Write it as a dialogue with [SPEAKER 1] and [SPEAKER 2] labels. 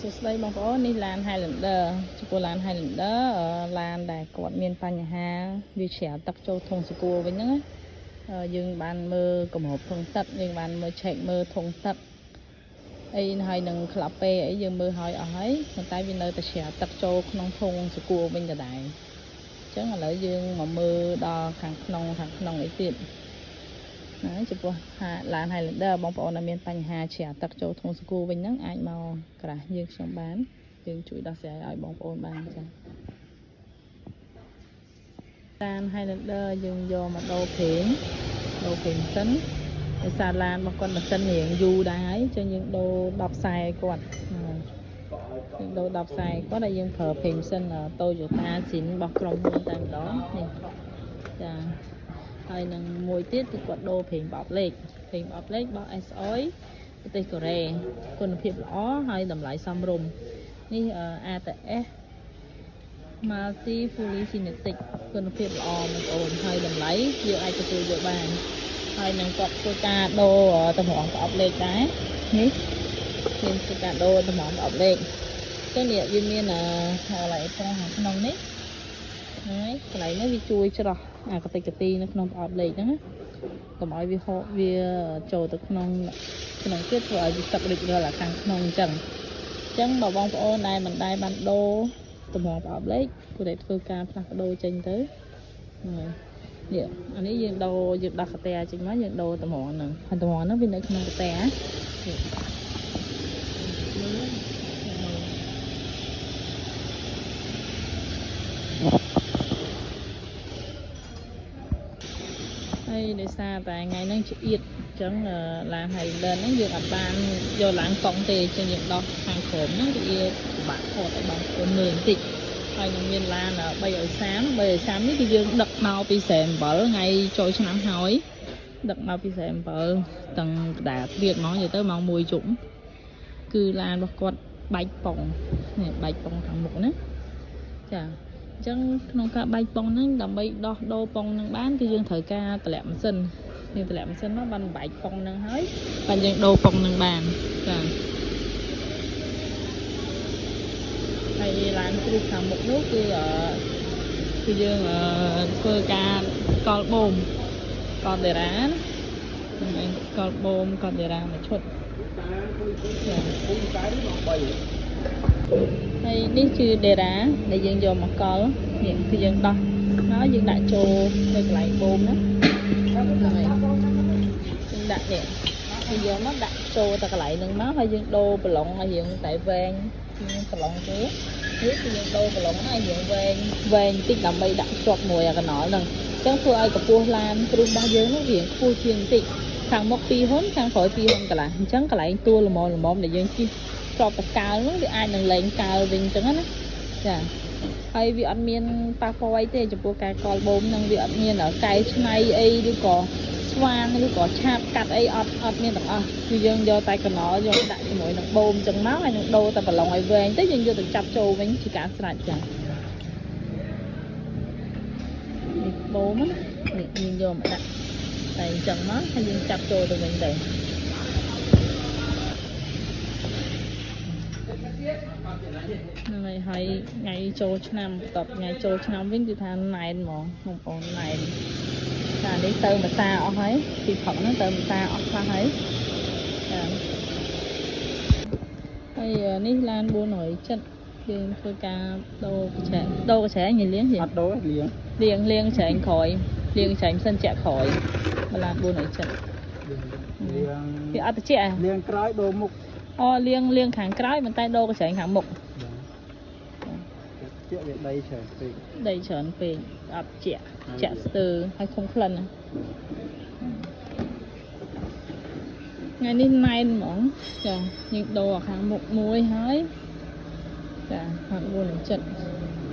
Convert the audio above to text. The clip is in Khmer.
[SPEAKER 1] សួស្តីបងប្អូននេះឡាន Highlander ចំពោះឡាន Highlander ឡានដែលគាត់មានបញ្ហាវាច្រាវទឹកចូលធុងសកួរវិញហ្នឹងយើងបានមើលកម្របធុងទឹកយើងបានមើលឆែកមើលធុងទឹកអីហើយនឹងក្លាប់ពេអីយើងមើលហើយអស់ហើយប៉ុន្តែវានៅតែច្រាវទឹកចូលក្នុងធុងសកួរវិញដដែលអញ្ចឹងឥឡូវយើងមកមើលដល់ខាងក្នុងអីទៀតណាចំពោះឡាន Highlander បងប្អូនដែលមានបញ្ហាច្រាវទឹកចូលធុងសកួរវិញហ្នឹងអាចមកក្រាស់យើងខ្ញុំបានយើងជួយដោះស្រាយឲ្យបងប្អូនបានចា៎ឡាន Highlander យើងយកមកដូរប្រេងសិនដោយសារឡានរបស់គាត់ម៉ាស៊ីនរៀងយូរដែរហើយអញ្ចឹងយើងដូរ10ខ្សែគាត់យើងដូរ10ខ្សែគាត់ហើយយើងប្រើប្រេងសិន Toyota Zin របស់ក្រុមហ៊ុនតែម្ដងនេះចា៎ហើយនឹងមួយទៀតគឺគាត់ដូរប្រេងប្រអប់លេខរបស់ SOI ប្រទេសកូរ៉េគុណភាពល្អហើយតម្លៃសមរម្យនេះ ATS Multi Fully Synthetic គុណភាពល្អបងប្អូនហើយតម្លៃយើងអាចទទួលយកបានហើយនឹងគាត់ធ្វើការដូរតម្រងប្រអប់លេខដែរនេះមានធ្វើការដូរតម្រងប្រអប់លេខចឹងនេះវាមានកន្លែងត្រង់ក្នុងនេះហើយកន្លែងនេះវាជួយច្រោះកតិកទីនៅក្នុងប្រអប់លេខហ្នឹងណាកុំឲ្យវាហូរវាចូលទៅក្នុងទៀតធ្វើឲ្យវាទឹករិចរលខាងក្នុងអញ្ចឹងបើបងប្អូនដែលមិនដែលបានដូរតម្រងប្រអប់លេខគួរតែធ្វើការផ្លាស់ប្ដូរចេញទៅនេះអានេះយើងដោះកតាចេញមកយើងដូរតម្រងហ្នឹងហើយតម្រងហ្នឹងវានៅក្នុងកតាហើយដោយសារតែថ្ងៃហ្នឹងឆ្អៀតអញ្ចឹងឡាន Highlander ហ្នឹងយើងអត់បានយកឡើងកង់ទេអញ្ចឹងយើងដោះខាងក្រោមហ្នឹងវាពិបាកថតឲ្យបងប្អូនមើលបន្តិចហើយនឹងមានឡាន330នេះគឺយើងដឹកមកពីស្រែអំបិលថ្ងៃចូលឆ្នាំហើយដឹកមកពីស្រែអំបិលទាំងកដាលទ្វារហ្មងនិយាយទៅម៉ោង1យប់គឺឡានរបស់គាត់បែកប៉ុងនេះបែកប៉ុងខាងមុខណាចាអញ្ចឹងក្នុងការបែកប៉ុងហ្នឹងដើម្បីដោះដូរប៉ុងហ្នឹងបានគឺយើងត្រូវការតម្លាក់ម៉ាស៊ីនយើងតម្លាក់ម៉ាស៊ីនមកបានបែកប៉ុងហ្នឹងហើយបានយើងដូរប៉ុងហ្នឹងបានចាហើយឡានគ្រូខាងមុខនោះគឺយើងធ្វើការកលបូមកលដេរ៉ាកលបូមកលដេរ៉ាមួយឈុតចាហើយនេះគឺដេរ៉ាដែលយើងយកមកកលនេះគឺយើងដោះហើយយើងដាក់ចូលនៅកន្លែងបូមណាហ្នឹងហើយយើងដាក់នេះគឺយកមកដាក់ចូលទៅកន្លែងហ្នឹងមកហើយយើងដូរប្រឡងឲ្យរៀងតែវែងប្រឡងទេនេះគឺយើងដូរប្រឡងឲ្យរៀងវែងបន្តិចដើម្បីដាក់ជាប់មួយអាកណល់ហ្នឹងអញ្ចឹងធ្វើឲ្យកម្ពស់ឡានគ្រូរបស់យើងនោះរៀងខ្ពស់ជាងបន្តិចខាងមុខ2ហ៊ុនខាងក្រោយ2ហ៊ុនកន្លះអញ្ចឹងកន្លែងទួលល្មមដែលយើងជិះជាប់តកើនោះវាអាចនឹងលែងកើវិញអញ្ចឹងណាចាហើយវាអត់មានប៉ះពាល់អីទេចំពោះការកលបូមហ្នឹងវាអត់មានកែច្នៃអីឬក៏ស្វាងឬក៏ឆាបកាត់អីអត់មានទាំងអស់គឺយើងយកតែកណោយកដាក់ជាមួយនឹងបូមអញ្ចឹងមកហើយនឹងដូរតែប្រឡងឲ្យវែងទៅយើងយកទៅចាប់ចូលវិញជាការស្រេចចានេះបូមណានេះយើងយកមកដាក់តែអញ្ចឹងមកហើយយើងចាប់ចូលទៅវិញទៅហ្នឹងហើយថ្ងៃចូលឆ្នាំបន្ទាប់ថ្ងៃចូលឆ្នាំវិញគឺថាណែនហ្មងបងប្អូនណែនចានេះទៅភាសាអស់ហើយពីផឹកហ្នឹងទៅភាសាអស់ខ្លះហើយចាហើយនេះឡាន470យើងធ្វើការដូរកញ្ឆែងញ៉ាំលៀងអត់ដូរលៀងច្រែងក្រោយលៀងច្រែងសិនចាក់ក្រោយឡាន470វាអត់តិចលៀងក្រោយដូរមុខលៀងខាងក្រោយប៉ុន្តែដូរកញ្ឆែងខាងមុខជាវាដីច្រើនពេកអត់ជាក់ស្ទើរហើយខំក្លិនថ្ងៃនេះណែនហ្មងចាយើងដូរខាងមុខមួយហើយចាខាង470